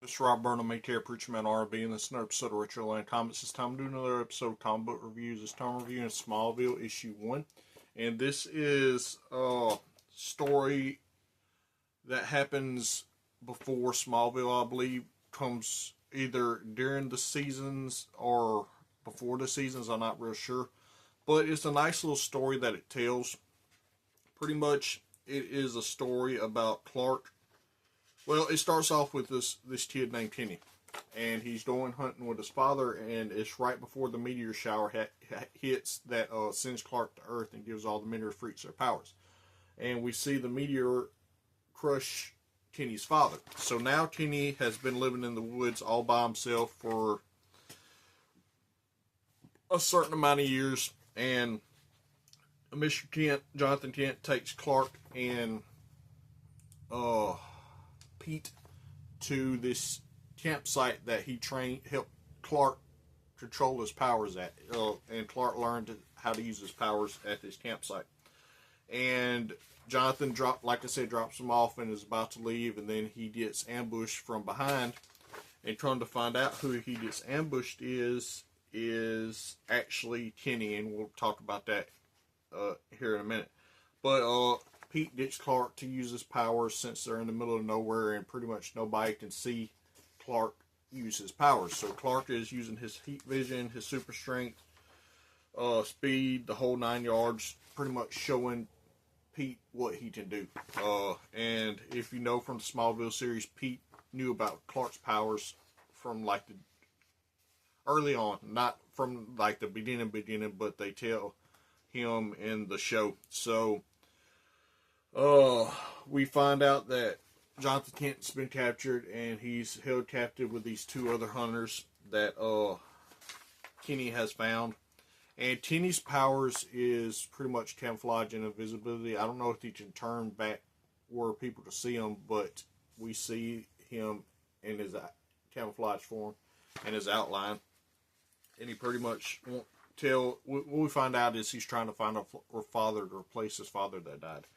This is Rob Burnham, ATR Preacher Man RB, and this is another episode of Retro Land Comics. This time I'm doing another episode of comic book reviews. This time I'm reviewing Smallville issue 1. And this is a story that happens before Smallville, I believe, comes either during the seasons or before the seasons, I'm not real sure. But it's a nice little story that it tells. Pretty much, it is a story about Clark. Well, it starts off with this kid named Kenny, and he's going hunting with his father, and it's right before the meteor shower hits that sends Clark to Earth and gives all the meteor freaks their powers. And we see the meteor crush Kenny's father. So now Kenny has been living in the woods all by himself for a certain amount of years, and Mr. Kent, Jonathan Kent, takes Clark and Pete to this campsite that he helped Clark control his powers at, and Clark learned how to use his powers at this campsite. And Jonathan drops him off and is about to leave, and then he gets ambushed from behind. And trying to find out who he gets ambushed is actually Kenny, and we'll talk about that here in a minute. But Pete gets Clark to use his powers since they're in the middle of nowhere and pretty much nobody can see Clark use his powers. So Clark is using his heat vision, his super strength, speed, the whole 9 yards, pretty much showing Pete what he can do. And if you know from the Smallville series, Pete knew about Clark's powers from like the early on, not from like the beginning, but they tell him in the show. So we find out that Jonathan Kent's been captured and he's held captive with these two other hunters that Kenny has found. And Kenny's powers is pretty much camouflage and invisibility. I don't know if he can turn back where people can see him, but we see him in his camouflage form and his outline. And he pretty much won't tell. What we find out is he's trying to find a father to replace his father that died.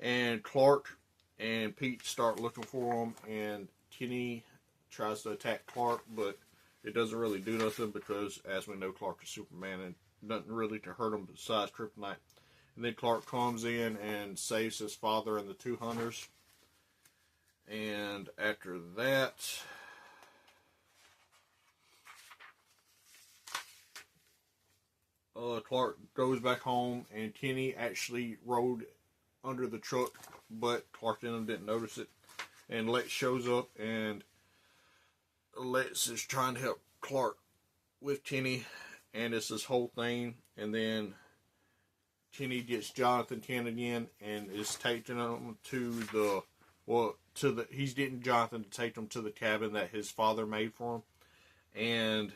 And Clark and Pete start looking for him, and Kenny tries to attack Clark, but it doesn't really do nothing because, as we know, Clark is Superman and nothing really to hurt him besides kryptonite. And then Clark comes in and saves his father and the two hunters. And after that, Clark goes back home, and Kenny actually rode under the truck, but Clark didn't notice it. And Lex shows up, and Lex is trying to help Clark with Kenny, and it's this whole thing. And then Kenny gets Jonathan Kent again, and is taking him to he's getting Jonathan to take him to the cabin that his father made for him. And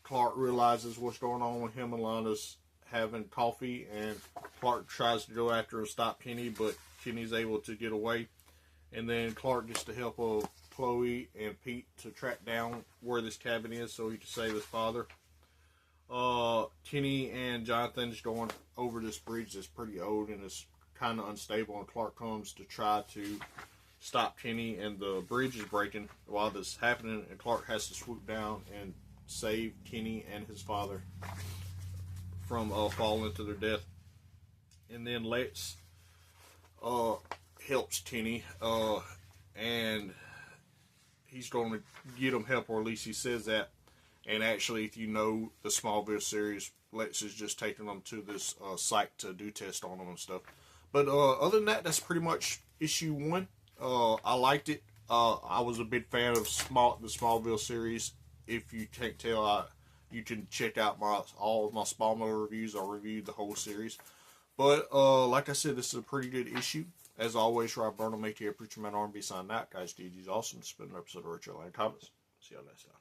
Clark realizes what's going on with him and Lana's having coffee, and Clark tries to go after and stop Kenny, but Kenny's able to get away. And then Clark gets the help of Chloe and Pete to track down where this cabin is so he can save his father. Kenny and Jonathan's going over this bridge that's pretty old and is kind of unstable, and Clark comes to try to stop Kenny, and the bridge is breaking while this is happening, and Clark has to swoop down and save Kenny and his father from falling to their death. And then Lex helps Kenny, and he's going to get him help, or at least he says that. And actually, if you know the Smallville series, Lex is just taking them to this site to do tests on them and stuff. But other than that, that's pretty much issue 1. I liked it. I was a big fan of the Smallville series. If you can't tell, you can check out all of my Smallville reviews. I reviewed the whole series. But like I said, this is a pretty good issue. As always, Rob Burnham, ATR Preacher Man R&B signing out. Guys, DG's awesome. It's been an episode of Retro Land Comics. See y'all next time.